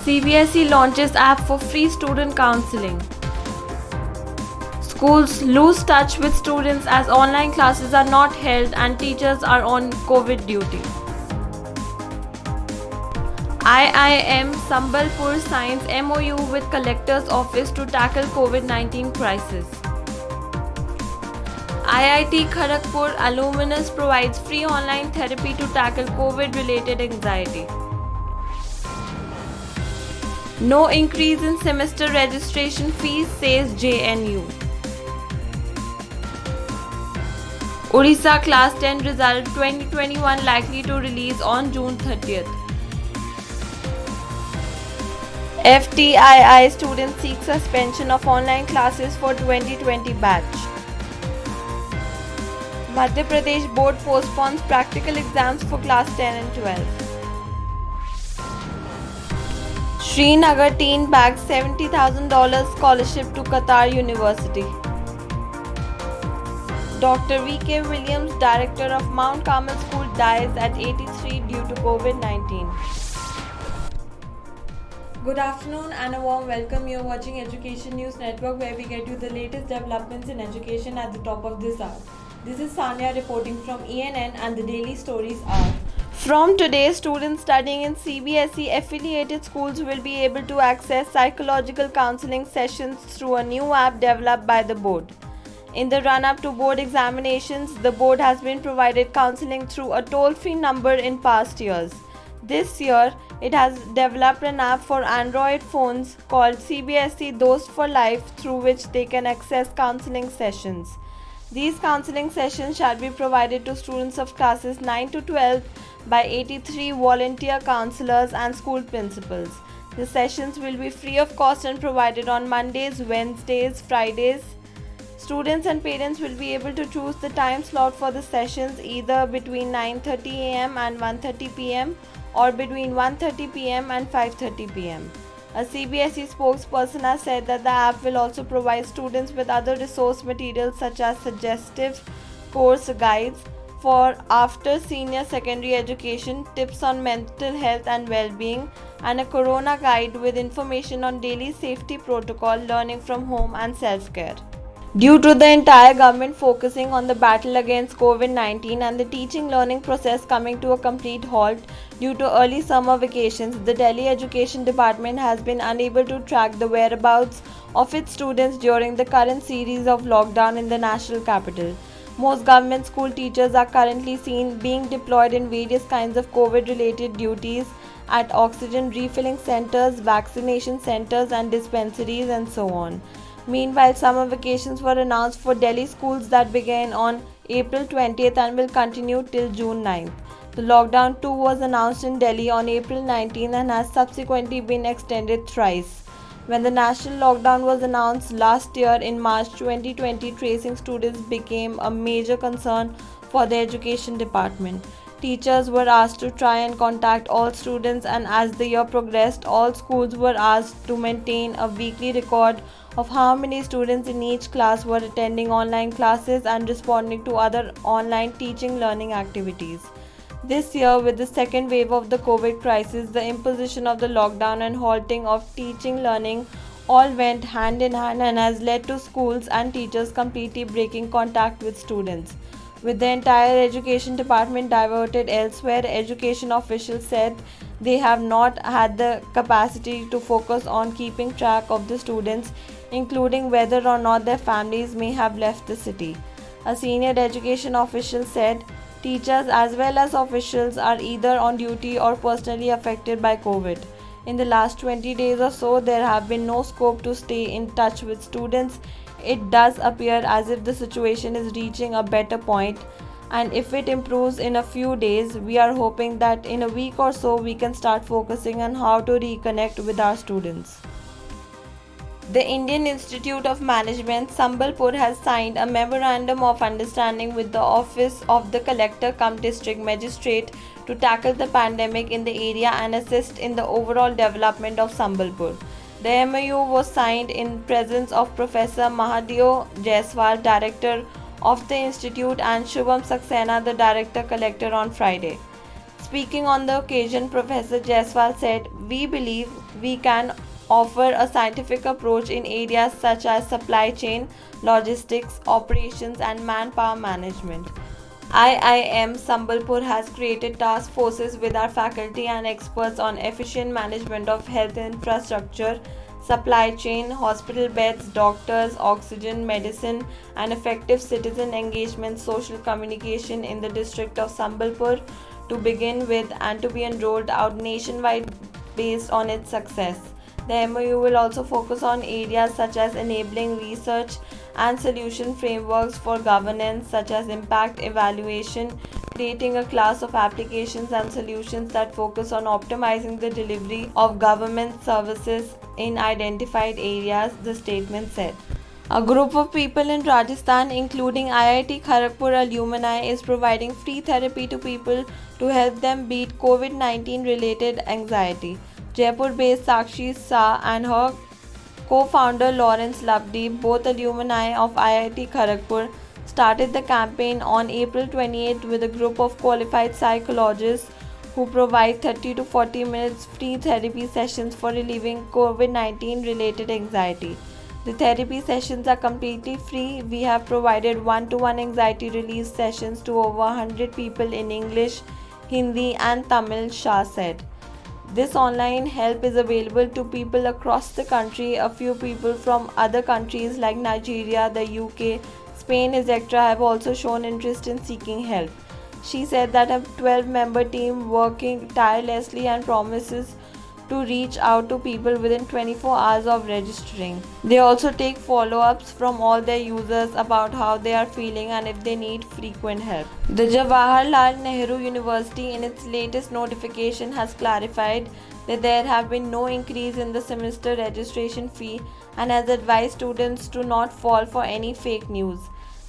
CBSE launches app for free student counseling. Schools lose touch with students as online classes are not held and teachers are on COVID duty. IIM Sambalpur signs MOU with Collector's Office to tackle COVID-19 crisis. IIT Kharagpur alumnus provides free online therapy to tackle COVID-related anxiety. No increase in semester registration fees, says JNU. Odisha Class 10 result 2021 likely to release on June 30th. FTII students seek suspension of online classes for 2020 batch. Madhya Pradesh board postpones practical exams for class 10 and 12. Srinagar teen bags $70,000 scholarship to Qatar University. Dr. V.K. Williams, director of Mount Carmel School, dies at 83 due to COVID-19. Good afternoon and a warm welcome. You're watching Education News Network, where we get you the latest developments in education at the top of this hour. This is Sanya reporting from ENN, and the daily stories are: from today, students studying in CBSE affiliated schools will be able to access psychological counseling sessions through a new app developed by the board. In the run-up to board examinations, the board has been provided counseling through a toll-free number in past years. This year, it has developed an app for Android phones called CBSE Dost for Life, through which they can access counseling sessions. These counseling sessions shall be provided to students of classes 9 to 12 by 83 volunteer counselors and school principals. The sessions will be free of cost and provided on Mondays, Wednesdays, Fridays. Students and parents will be able to choose the time slot for the sessions either between 9:30 am and 1:30 pm or between 1:30 pm and 5:30 pm. A CBSE spokesperson has said that the app will also provide students with other resource materials such as suggestive course guides for after senior secondary education, tips on mental health and well-being, and a corona guide with information on daily safety protocol, learning from home and self-care. Due to the entire government focusing on the battle against COVID-19 and the teaching-learning process coming to a complete halt due to early summer vacations, the Delhi Education Department has been unable to track the whereabouts of its students during the current series of lockdown in the national capital. Most government school teachers are currently seen being deployed in various kinds of COVID-related duties at oxygen refilling centers, vaccination centers and dispensaries and so on. Meanwhile, summer vacations were announced for Delhi schools that began on April 20th and will continue till June 9th. The lockdown too was announced in Delhi on April 19th and has subsequently been extended thrice. When the national lockdown was announced last year in March 2020, tracing students became a major concern for the education department. Teachers were asked to try and contact all students, and as the year progressed, all schools were asked to maintain a weekly record of how many students in each class were attending online classes and responding to other online teaching learning activities. This year, with the second wave of the COVID crisis, the imposition of the lockdown and halting of teaching learning all went hand in hand and has led to schools and teachers completely breaking contact with students. With the entire education department diverted elsewhere, education officials said they have not had the capacity to focus on keeping track of the students, including whether or not their families may have left the city. A senior education official said, teachers as well as officials are either on duty or personally affected by COVID. In the last 20 days or so, there have been no scope to stay in touch with students. It does appear as if the situation is reaching a better point, and if it improves in a few days, we are hoping that in a week or so we can start focusing on how to reconnect with our students. The Indian Institute of Management, Sambalpur, has signed a memorandum of understanding with the Office of the Collector cum District Magistrate to tackle the pandemic in the area and assist in the overall development of Sambalpur. The MOU was signed in presence of Professor Mahadev Jaiswal, Director of the Institute, and Shubham Saxena, the Director Collector, on Friday. Speaking on the occasion, Professor Jaiswal said, "We believe we can offer a scientific approach in areas such as supply chain, logistics, operations, and manpower management." IIM Sambalpur has created task forces with our faculty and experts on efficient management of health infrastructure, supply chain, hospital beds, doctors, oxygen, medicine, and effective citizen engagement, social communication in the district of Sambalpur to begin with and to be enrolled out nationwide based on its success. The MOU will also focus on areas such as enabling research and solution frameworks for governance, such as impact evaluation, creating a class of applications and solutions that focus on optimizing the delivery of government services in identified areas, the statement said. A group of people in Rajasthan, including IIT Kharagpur alumni, is providing free therapy to people to help them beat COVID-19 related anxiety. Jaipur-based Sakshi Shah and her co-founder Lawrence Labdi, both alumni of IIT Kharagpur, started the campaign on April 28 with a group of qualified psychologists who provide 30 to 40 minutes free therapy sessions for relieving COVID-19 related anxiety. The therapy sessions are completely free. We have provided one-to-one anxiety relief sessions to over 100 people in English, Hindi and Tamil, Shah said. This online help is available to people across the country. A few people from other countries like Nigeria, the UK, Spain, etc. have also shown interest in seeking help. She said that a 12-member team working tirelessly and promises to reach out to people within 24 hours of registering. They also take follow-ups from all their users about how they are feeling and if they need frequent help. The Jawaharlal Nehru University in its latest notification has clarified that there have been no increase in the semester registration fee and has advised students to not fall for any fake news.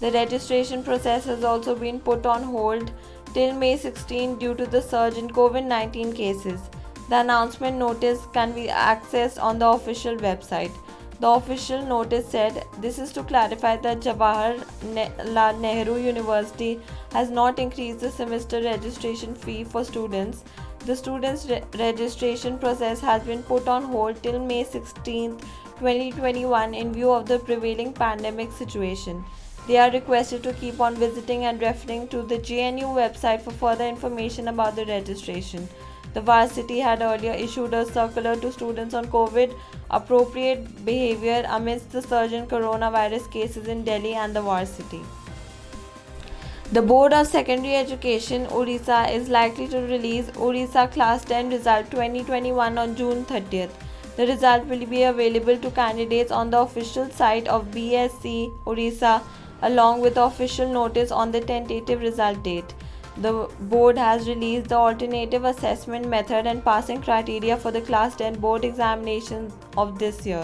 The registration process has also been put on hold till May 16 due to the surge in COVID-19 cases. The announcement notice can be accessed on the official website. The official notice said, "This is to clarify that Jawaharlal Nehru University has not increased the semester registration fee for students. The students' registration process has been put on hold till May 16, 2021 in view of the prevailing pandemic situation. They are requested to keep on visiting and referring to the JNU website for further information about the registration." The varsity had earlier issued a circular to students on COVID appropriate behavior amidst the surge in coronavirus cases in Delhi and the varsity. The Board of Secondary Education, Odisha, is likely to release Odisha Class 10 result 2021 on June 30th. The result will be available to candidates on the official site of BSC Odisha along with the official notice on the tentative result date. The board has released the alternative assessment method and passing criteria for the Class 10 board examination of this year.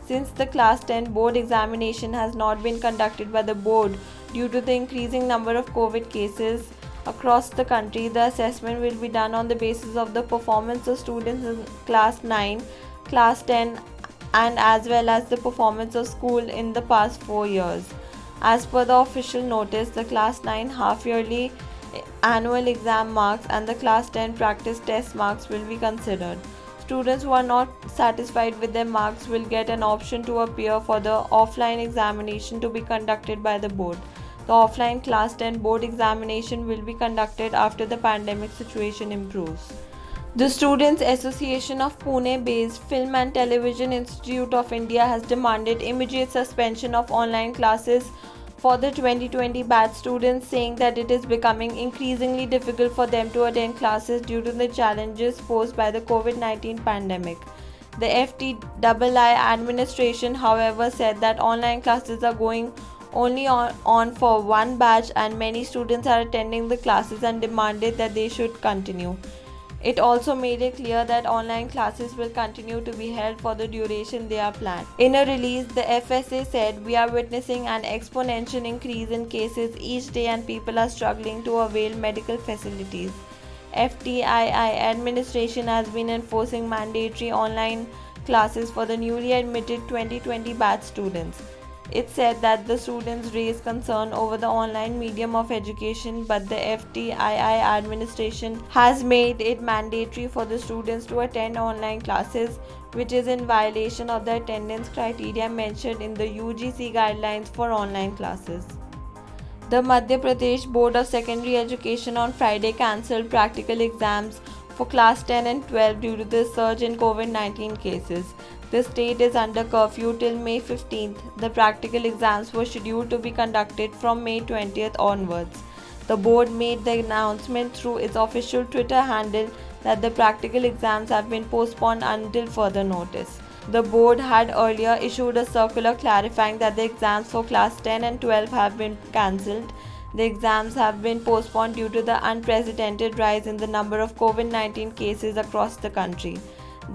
Since the Class 10 board examination has not been conducted by the board due to the increasing number of COVID cases across the country, the assessment will be done on the basis of the performance of students in Class 9, Class 10 and as well as the performance of school in the past 4 years. As per the official notice, the Class 9 half-yearly annual exam marks and the Class 10 practice test marks will be considered. Students who are not satisfied with their marks will get an option to appear for the offline examination to be conducted by the board. The offline Class 10 board examination will be conducted after the pandemic situation improves. The Students' Association of Pune-based Film and Television Institute of India has demanded immediate suspension of online classes for the 2020 batch students, saying that it is becoming increasingly difficult for them to attend classes due to the challenges posed by the COVID-19 pandemic. The FTII administration, however, said that online classes are going only on for one batch and many students are attending the classes and demanded that they should continue. It also made it clear that online classes will continue to be held for the duration they are planned. In a release, the FSA said, "We are witnessing an exponential increase in cases each day and people are struggling to avail medical facilities." FTII administration has been enforcing mandatory online classes for the newly admitted 2020 batch students. It said that the students raised concern over the online medium of education, but the FTII administration has made it mandatory for the students to attend online classes, which is in violation of the attendance criteria mentioned in the UGC guidelines for online classes. The Madhya Pradesh Board of Secondary Education on Friday cancelled practical exams for class 10 and 12 due to the surge in COVID-19 cases. The state is under curfew till May 15th. The practical exams were scheduled to be conducted from May 20th onwards. The board made the announcement through its official Twitter handle that the practical exams have been postponed until further notice. The board had earlier issued a circular clarifying that the exams for class 10 and 12 have been cancelled. The exams have been postponed due to the unprecedented rise in the number of COVID-19 cases across the country.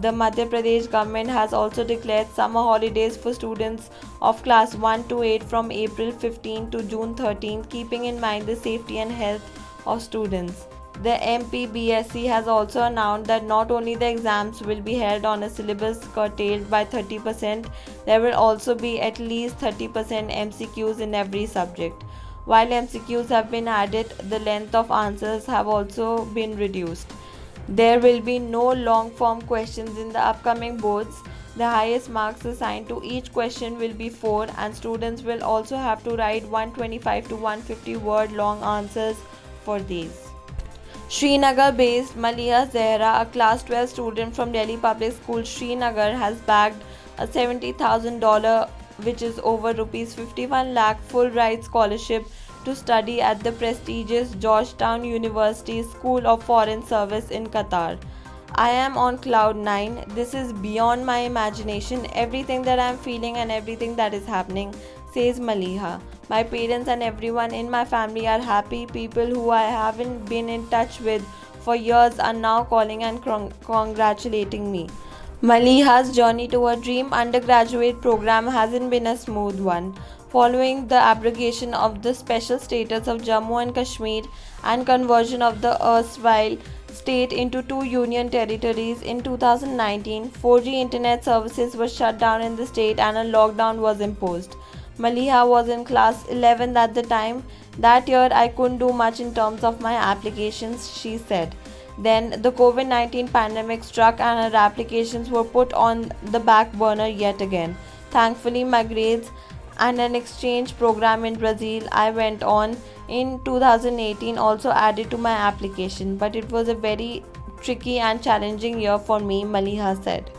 The Madhya Pradesh government has also declared summer holidays for students of class 1 to 8 from April 15 to June 13, keeping in mind the safety and health of students. The MPBSC has also announced that not only the exams will be held on a syllabus curtailed by 30%, there will also be at least 30% MCQs in every subject. While MCQs have been added, the length of answers have also been reduced. There will be no long form questions in the upcoming boards. The highest marks assigned to each question will be 4, and students will also have to write 125 to 150 word long answers for these. Srinagar-based Maliha Zehra, a class 12 student from Delhi Public School, Srinagar, has bagged a $70,000, which is over Rs 51 lakh, full ride scholarship to study at the prestigious Georgetown University School of Foreign Service in Qatar. I am on cloud 9. This is beyond my imagination. Everything that I am feeling and everything that is happening, says Maliha. My parents and everyone in my family are happy. People who I haven't been in touch with for years are now calling and congratulating me. Maliha's journey to her dream undergraduate program hasn't been a smooth one. Following the abrogation of the special status of Jammu and Kashmir and conversion of the erstwhile state into two union territories in 2019, 4G internet services were shut down in the state and a lockdown was imposed. Maliha was in class 11 at the time. That year I couldn't do much in terms of my applications, she said. Then the COVID-19 pandemic struck and her applications were put on the back burner yet again. Thankfully, my grades and an exchange program in Brazil I went on in 2018 also added to my application, but it was a very tricky and challenging year for me, Maliha said.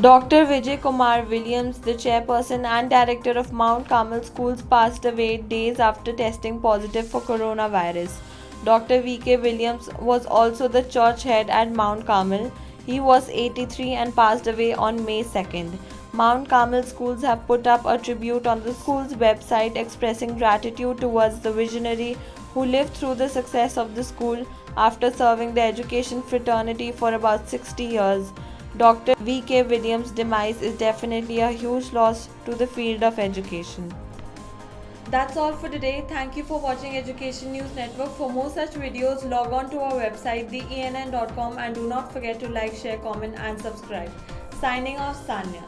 Dr. Vijay Kumar Williams, the chairperson and director of Mount Carmel Schools, passed away days after testing positive for coronavirus. Dr. V.K. Williams was also the church head at Mount Carmel. He was 83 and passed away on May 2nd. Mount Carmel Schools have put up a tribute on the school's website expressing gratitude towards the visionary who lived through the success of the school after serving the education fraternity for about 60 years. Dr. V.K. Williams' demise is definitely a huge loss to the field of education. That's all for today. Thank you for watching Education News Network. For more such videos, log on to our website theENN.com and do not forget to like, share, comment and subscribe. Signing off, Sanya.